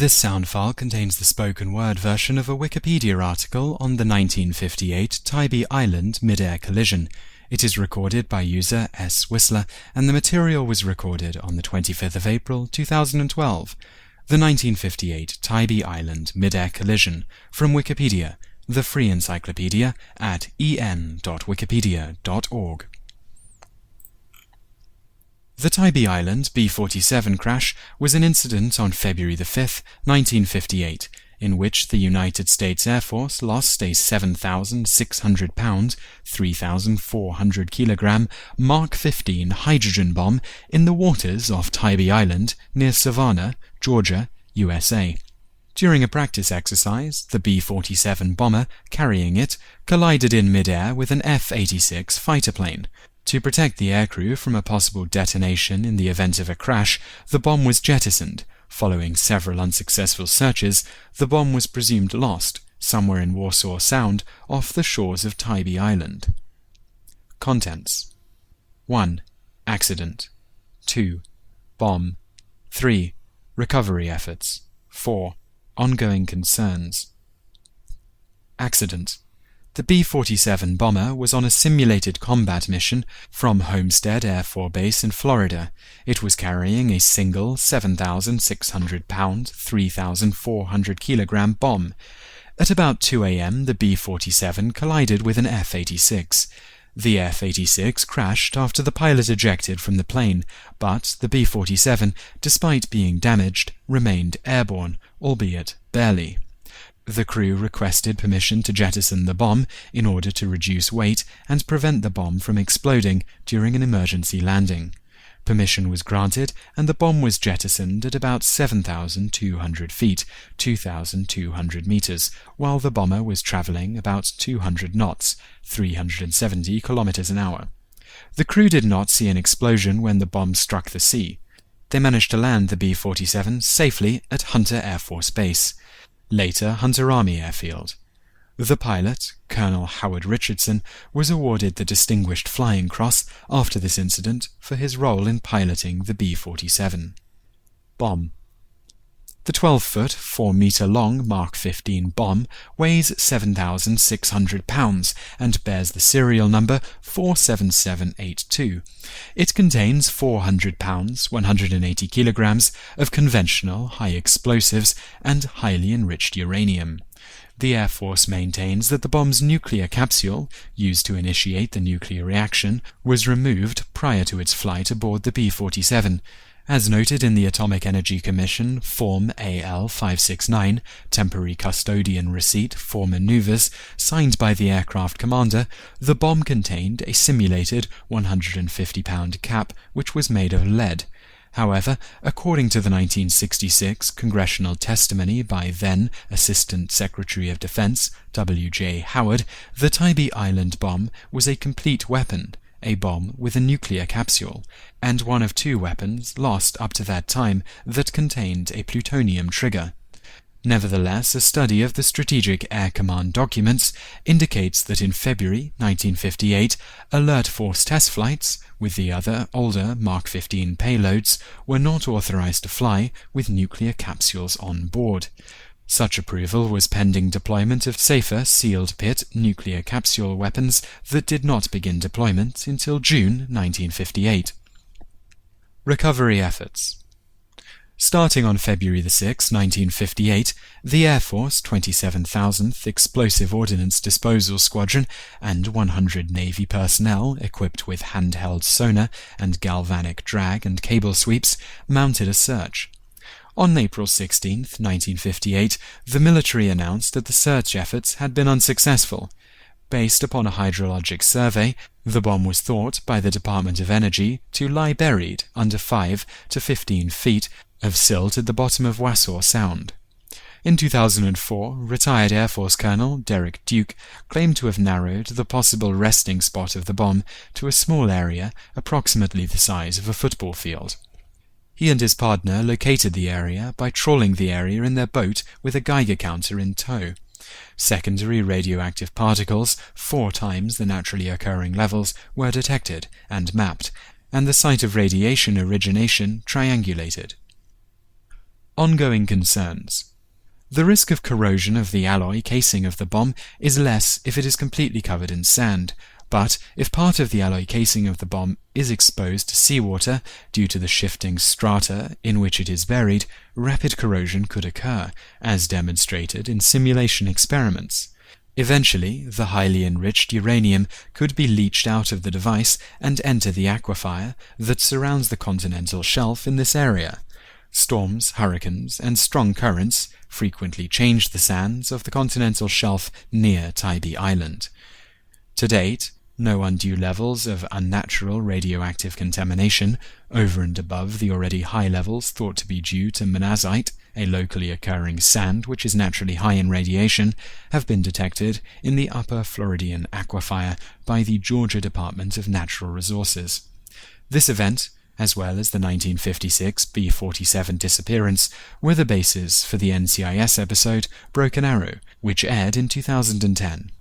This sound file contains the spoken word version of a Wikipedia article on the 1958 Tybee Island mid-air collision. It is recorded by user S. Whistler, and the material was recorded on the 25th of April 2012. The 1958 Tybee Island mid-air collision, from Wikipedia, the free encyclopedia at en.wikipedia.org. The Tybee Island B-47 crash was an incident on February 5, 1958, in which the United States Air Force lost a 7,600-pound, 3,400-kilogram Mark 15 hydrogen bomb in the waters off Tybee Island near Savannah, Georgia, USA. During a practice exercise, the B-47 bomber carrying it collided in mid-air with an F-86 fighter plane. To protect the aircrew from a possible detonation in the event of a crash, the bomb was jettisoned. Following several unsuccessful searches, the bomb was presumed lost, somewhere in Wassaw Sound, off the shores of Tybee Island. Contents: 1. Accident. 2. Bomb. 3. Recovery efforts. 4. Ongoing concerns. Accident. The B-47 bomber was on a simulated combat mission from Homestead Air Force Base in Florida. It was carrying a single 7,600-pound, 3,400-kilogram bomb. At about 2 a.m., the B-47 collided with an F-86. The F-86 crashed after the pilot ejected from the plane, but the B-47, despite being damaged, remained airborne, albeit barely. The crew requested permission to jettison the bomb in order to reduce weight and prevent the bomb from exploding during an emergency landing. Permission was granted, and the bomb was jettisoned at about 7,200 feet, 2,200 meters, while the bomber was traveling about 200 knots, 370 kilometers an hour. The crew did not see an explosion when the bomb struck the sea. They managed to land the B-47 safely at Hunter Air Force Base, later Hunter Army Airfield. The pilot, Colonel Howard Richardson, was awarded the Distinguished Flying Cross after this incident for his role in piloting the B-47. Bomb. The 12-foot, 4-meter-long Mark 15 bomb weighs 7,600 pounds and bears the serial number 47782. It contains 400 pounds, 180 kilograms of conventional high explosives and highly enriched uranium. The Air Force maintains that the bomb's nuclear capsule, used to initiate the nuclear reaction, was removed prior to its flight aboard the B-47. As noted in the Atomic Energy Commission Form AL-569, Temporary Custodian Receipt for Maneuvers, signed by the aircraft commander, the bomb contained a simulated 150-pound cap which was made of lead. However, according to the 1966 congressional testimony by then Assistant Secretary of Defense W.J. Howard, the Tybee Island bomb was a complete weapon, a bomb with a nuclear capsule, and one of 2 weapons lost up to that time that contained a plutonium trigger. Nevertheless, a study of the Strategic Air Command documents indicates that in February 1958, Alert Force test flights, with the other older Mark 15 payloads, were not authorized to fly with nuclear capsules on board. Such approval was pending deployment of safer sealed-pit nuclear capsule weapons that did not begin deployment until June 1958. Recovery efforts. Starting on February 6, 1958, the Air Force 27,000th Explosive Ordnance Disposal Squadron and 100 Navy personnel equipped with handheld sonar and galvanic drag and cable sweeps mounted a search. On April 16, 1958, the military announced that the search efforts had been unsuccessful. Based upon a hydrologic survey, the bomb was thought by the Department of Energy to lie buried under 5 to 15 feet of silt at the bottom of Wassaw Sound. In 2004, retired Air Force Colonel Derek Duke claimed to have narrowed the possible resting spot of the bomb to a small area approximately the size of a football field. He and his partner located the area by trawling the area in their boat with a Geiger counter in tow. Secondary radioactive particles, 4 times the naturally occurring levels, were detected and mapped, and the site of radiation origination triangulated. Ongoing concerns. The risk of corrosion of the alloy casing of the bomb is less if it is completely covered in sand, but if part of the alloy casing of the bomb is exposed to seawater due to the shifting strata in which it is buried, rapid corrosion could occur, as demonstrated in simulation experiments. Eventually, the highly enriched uranium could be leached out of the device and enter the aquifer that surrounds the continental shelf in this area. Storms, hurricanes, and strong currents frequently changed the sands of the continental shelf near Tybee Island. To date, no undue levels of unnatural radioactive contamination, over and above the already high levels thought to be due to monazite, a locally occurring sand which is naturally high in radiation, have been detected in the Upper Floridian aquifer by the Georgia Department of Natural Resources. This event, as well as the 1956 B-47 disappearance, were the basis for the NCIS episode Broken Arrow, which aired in 2010.